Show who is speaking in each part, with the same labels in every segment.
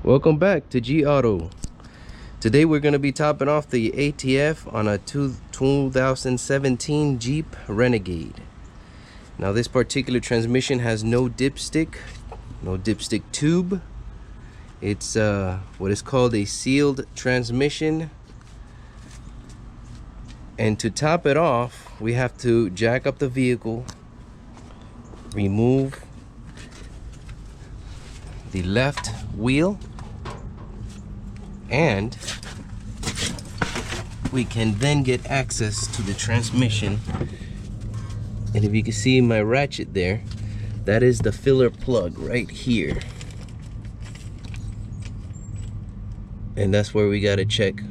Speaker 1: Welcome back to G Auto. Today we're going to be topping off the ATF on a 2017 Jeep Renegade. Now this particular transmission has no dipstick tube. It's what is called a sealed transmission. And to top it off, we have to jack up the vehicle, remove the left wheel, and we can then get access to the transmission. And if you can see my ratchet there, that is the filler plug right here, and that's where we got to check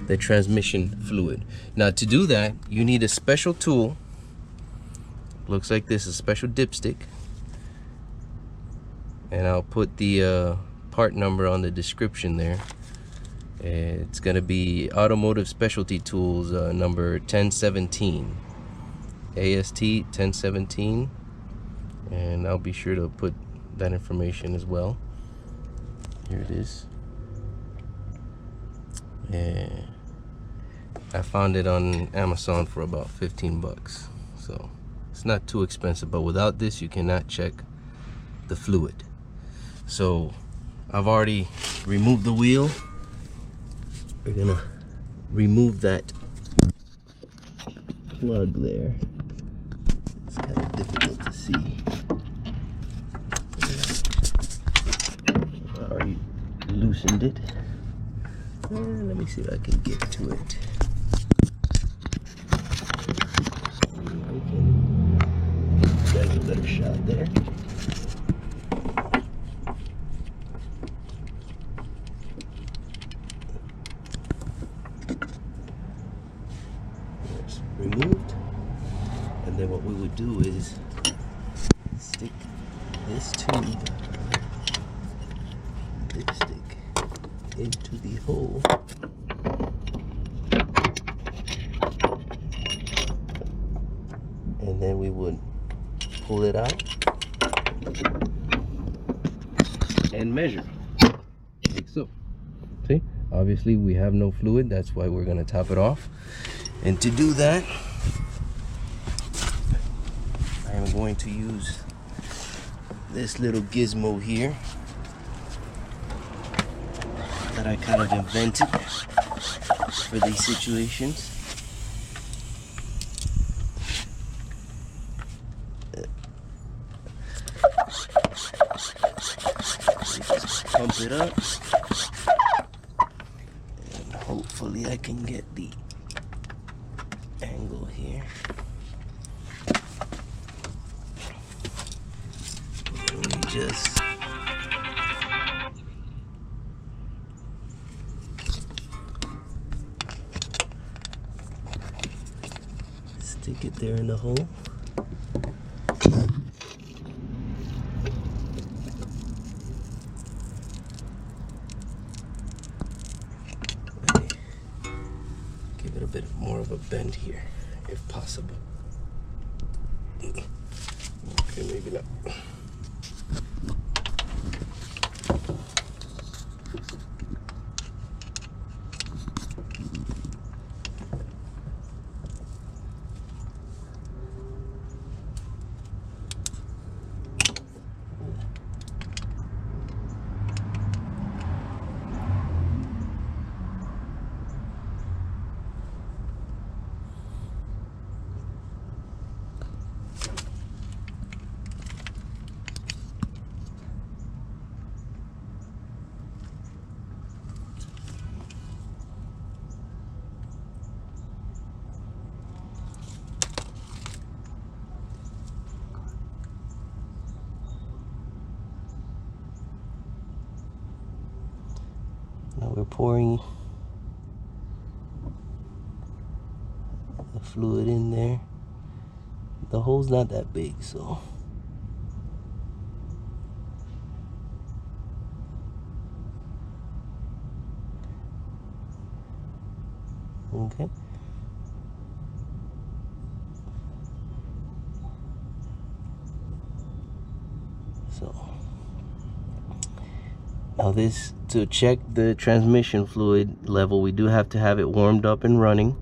Speaker 1: the transmission fluid. Now to do that, you need a special tool. Looks like this, a special dipstick, and I'll put the part number on the description there. It's gonna be Automotive Specialty Tools number 1017, AST 1017, and I'll be sure to put that information as well. Here it is. And I found it on Amazon for about 15 bucks, so it's not too expensive, but without this you cannot check the fluid. So I've already removed the wheel. We're gonna remove that plug there. It's kind of difficult to see. I already loosened it. Let me see if I can get to it. That's a better shot there. It's removed. And then what we would do is stick this tube, dipstick, into the hole. And then we would pull it out and measure, like so. See, obviously we have no fluid, that's why we're going to top it off. And to do that, I am going to use this little gizmo here that I kind of invented for these situations. Just pump it up, and hopefully I can get the angle here. And we just stick it there in the hole. Give it a bit more of a bend here, if possible. Okay, maybe not. Now we're pouring the fluid in there. The hole's not that big, so okay. So Now this, to check the transmission fluid level, we do have to have it warmed up and running.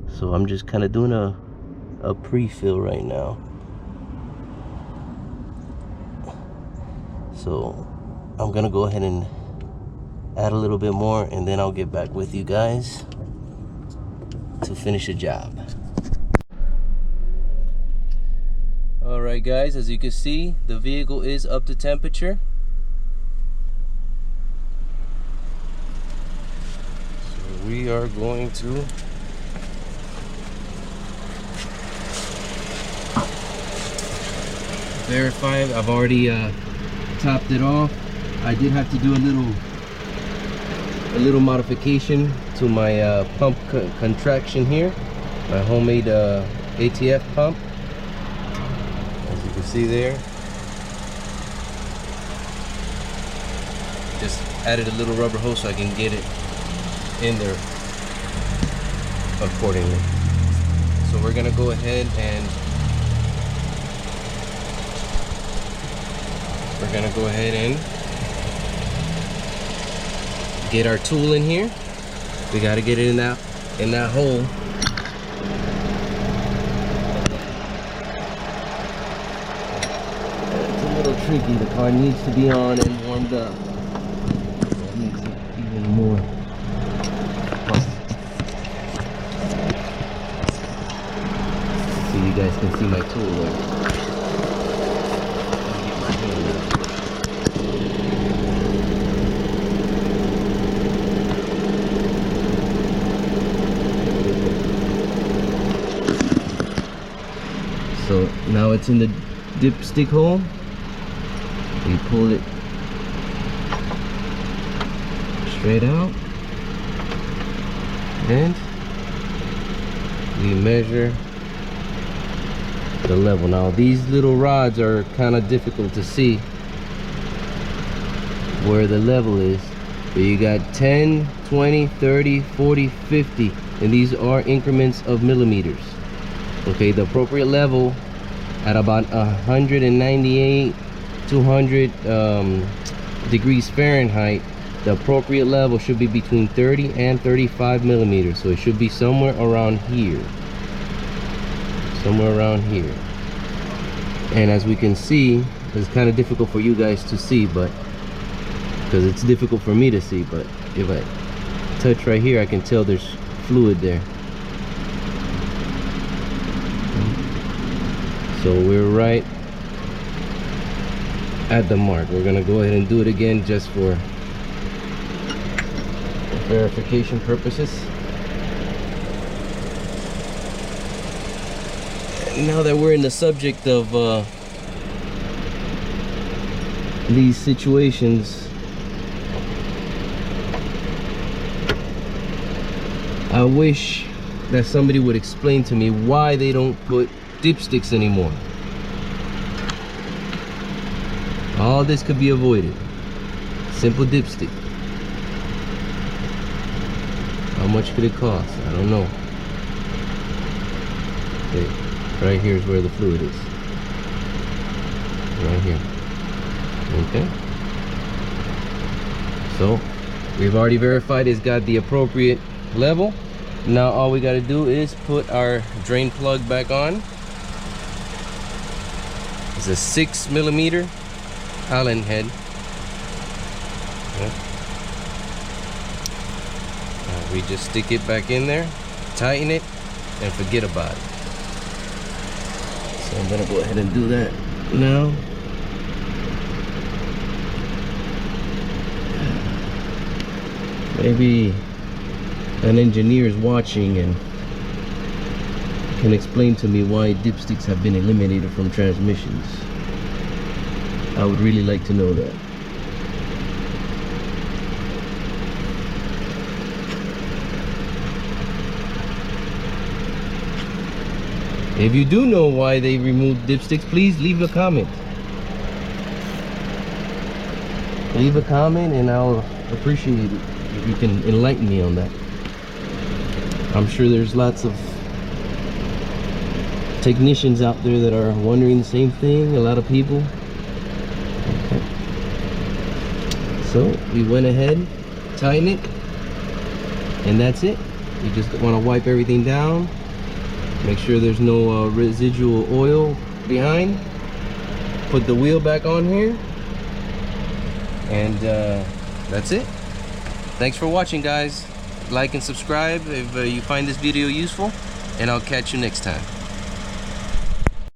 Speaker 1: So I'm just kind of doing a pre-fill right now. So I'm gonna go ahead and add a little bit more, and then I'll get back with you guys to finish the job. All right guys, as you can see, the vehicle is up to temperature. So we are going to verify. I've already topped it off. I did have to do a little modification to my pump contraction here, my homemade ATF pump. As you can see there, just added a little rubber hose so I can get it in there accordingly. So we're gonna go ahead and get our tool in here. We got to get it in that hole. It's a little tricky. The car needs to be on and warmed up. That makes it even more fun. So you guys can see my tool there. Get my hand up. So now it's in the dipstick hole. We pull it straight out and we measure the level. Now these little rods are kind of difficult to see where the level is, but you got 10, 20, 30, 40, 50, and these are increments of millimeters. Okay, the appropriate level at about 198, 200 degrees Fahrenheit, the appropriate level should be between 30 and 35 millimeters. So it should be somewhere around here. Somewhere around here. And as we can see, it's kind of difficult for you guys to see, but because it's difficult for me to see, but if I touch right here, I can tell there's fluid there. So we're right at the mark. We're gonna go ahead and do it again just for verification purposes. And now that we're in the subject of these situations, I wish that somebody would explain to me why they don't put dipsticks anymore. All this could be avoided. Simple dipstick. How much could it cost? I don't know. Okay, right here is where the fluid is. Right here. Okay. So we've already verified it's got the appropriate level. Now all we got to do is put our drain plug back on. It's a 6 millimeter Allen head. Okay. We just stick it back in there, tighten it, and forget about it. So I'm gonna go ahead and do that now. Maybe an engineer is watching and can explain to me why dipsticks have been eliminated from transmissions. I would really like to know that. If you do know why they removed dipsticks, please leave a comment. Leave a comment and I'll appreciate it if you can enlighten me on that. I'm sure there's lots of technicians out there that are wondering the same thing, a lot of people. Okay. So we went ahead, tightened it, and that's it. You just want to wipe everything down, make sure there's no residual oil behind. Put the wheel back on here, and that's it. Thanks for watching, guys. Like and subscribe if you find this video useful, and I'll catch you next time.